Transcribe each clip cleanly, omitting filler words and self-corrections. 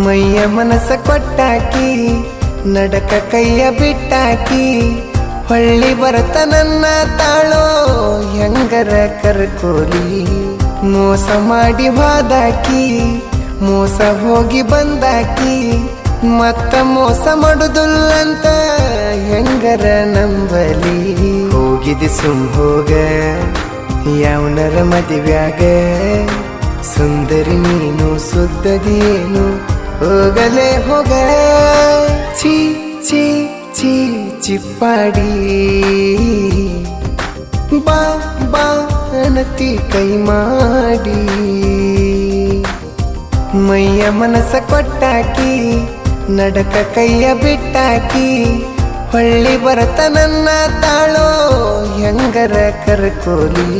ಮೈಯ ಮನಸ ಕೊಟ್ಟಾಕಿ ನಡಕ ಕೈಯ ಬಿಟ್ಟಾಕಿ ಹೊಳ್ಳಿ ಬರತ ನನ್ನ ತಾಳೋ ಹೆಂಗರ ಕರ್ಕೋಲಿ ಮೋಸ ಮಾಡಿ ಹೋದಾಕಿ ಮೋಸ ಹೋಗಿ ಬಂದಾಕಿ ಮತ್ತ ಮೋಸ ಮಾಡುದಿಲ್ಲಂತ ಹೆಂಗರ ನಂಬಲಿ ಹೋಗಿದಿ ಸುಮ್ ಹೋಗ ಯಾವನರ ಮದುವ್ಯಾಗ ಸುಂದರಿ ನೀನು ಸುದ್ದದೇನು ಹೋಗಲೇ ಹೋಗ ಛೀ ಛೀ ಛೀ ಚಿಪ್ಪಾಡಿ ಬಾ ಬಾ ಅನತಿ ಕೈ ಮಾಡಿ ಮೈಯ ಮನಸ ಕೊಟ್ಟಾಕಿ ನಡಕ ಕೈಯ ಬಿಟ್ಟಾಕಿ ಹೊಳ್ಳಿ ಬರತ ನನ್ನ ತಾಳೋ ಹೆಂಗರ ಕರ್ಕೋಲಿ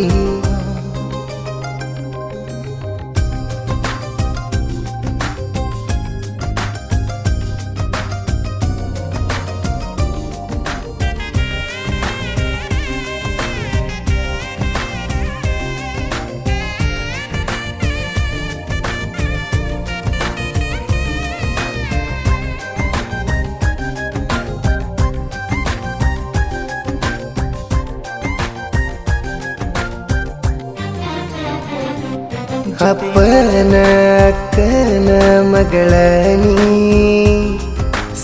ಅಪ್ಪನ ಅಕ್ಕನ ಮಗಳ ನೀ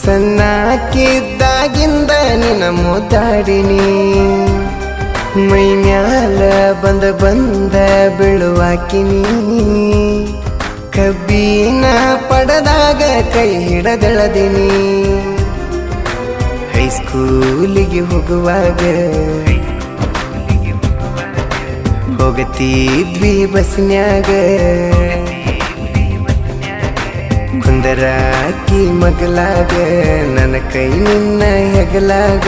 ಸಣ್ಣಕ್ಕಿದ್ದಾಗಿಂದ ನಿನ್ನ ಮುದ್ದಾಡಿನಿ ಮೈ ಮ್ಯಾಲ ಬಂದ ಬೀಳುವಾಕಿನಿ ಕಬ್ಬಿನ ಪಡದಾಗ ಕೈ ಹಿಡದೆಳದಿನಿ ಹೈಸ್ಕೂಲಿಗೆ ಹೋಗುವಾಗ ಹೋಗತಿದ್ವಿ ಬಸ್ನ್ಯಾಗ ಕುಂದರಾಕಿ ಮಗಲಾಗ ನನ್ನ ಕೈ ನಿನ್ನ ಹೆಗಲಾಗ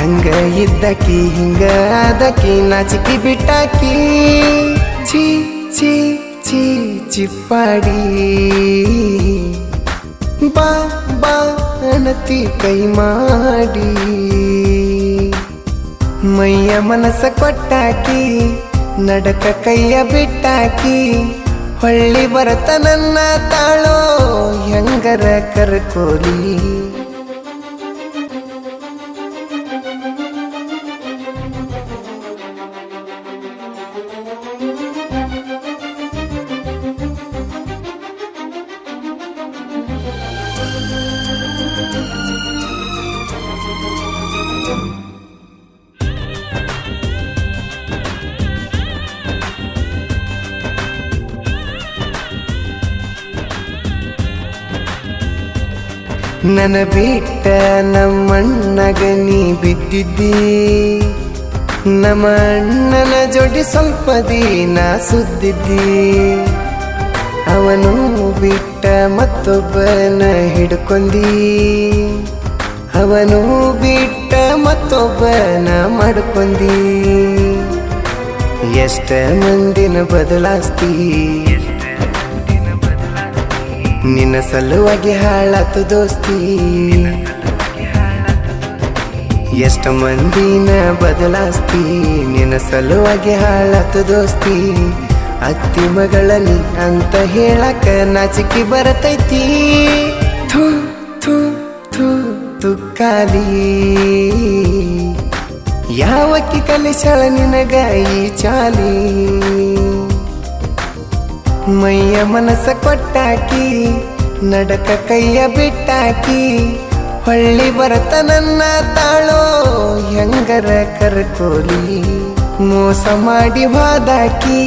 ಹಂಗ ಇದ್ದಾಕಿ ಹಿಂಗ ಆದಾಕಿ ನಾಚಿಕಿ ಬಿಟ್ಟಾಕಿ ಛೀ ಛೀ ಛೀ ಚಿಪ್ಪಾಡಿ ಬಾ ಬಾ ಅನತಿ ಕೈ ಮಾಡಿ ಮೈಯ ಮನಸ ಕೊಟ್ಟಾಕಿ ನಡಕ ಕೈಯ ಬಿಟ್ಟಾಕಿ ಹೊಳ್ಳಿ ಬರತ ನನ್ನ ತಾಳೋ ಹೆಂಗರ ಕರ್ಕೋಲಿ ನನ್ನ ಬಿಟ್ಟ ನಮ್ಮಣ್ಣಗ ನೀ ಬಿದ್ದಿದ್ದಿ ನಮ್ಮ ಅಣ್ಣನ ಜೋಡಿ ಸ್ವಲ್ಪ ದಿನ ಸುದ್ದಿದ್ದಿ ಅವನು ಬಿಟ್ಟ ಮತ್ತೊಬ್ಬನ ಹಿಡ್ಕೊಂಡಿ ಅವನು ಬಿಟ್ಟ ಮತ್ತೊಬ್ಬನ ಮಾಡ್ಕೊಂಡಿ ಎಷ್ಟ ಮಂದಿನ ಬದಲಾಸ್ತಿ ನಿನ್ನ ಸಲುವಾಗಿ ಹಾಳಾತು ದೋಸ್ತಿ ಎಷ್ಟ ಮಂದಿನ ಬದಲಾಸ್ತಿ ನಿನ್ನ ಸಲುವಾಗಿ ಹಾಳಾತು ದೋಸ್ತಿ ಅತ್ತಿ ಮಗಳನಿ ಅಂತ ಹೇಳಕ ನಾಚಿಕೆ ಬರತೈತಿ ಥು ಥು ಥು ತುಕ್ಕಾಲಿ ಯಾವಕ್ಕಿ ಕಲಿಸಳ ನಿನಗ ಈ ಚಾಲಿ ಮೈಯ ಮನಸ ಕೊಟ್ಟಾಕಿ ನಡಕ ಕೈಯ ಬಿಟ್ಟಾಕಿ ಹೊಳ್ಳಿ ಬರತ ನನ್ನ ತಾಳೋ ಹೆಂಗರ ಕರ್ಕೋಲಿ ಮೋಸ ಮಾಡಿ ಹೋದಾಕಿ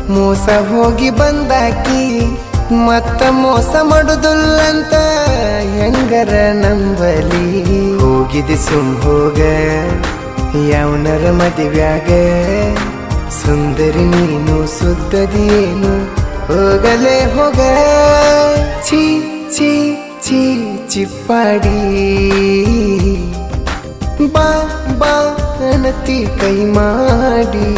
ಮೋಸ ಹೋಗಿ ಬಂದಾಕಿ ಮತ್ತ ಮೋಸ ಮಾಡುದಿಲ್ಲಂತ ಹೆಂಗರ ನಂಬಲಿ ಹೋಗಿದಿ ಸುಮ್ ಹೋಗ ಯಾವನರ ಮದುವ್ಯಾಗ ಸುಂದರಿ ನೀನು ಸುದ್ದದೇನು ಹೋಗಲೇ ಹೋಗ ಛೀ ಛೀ ಛೀ ಚಿಪ್ಪಾಡಿ ಬಾ ಬಾ ಅನತಿ ಕೈ ಮಾಡಿ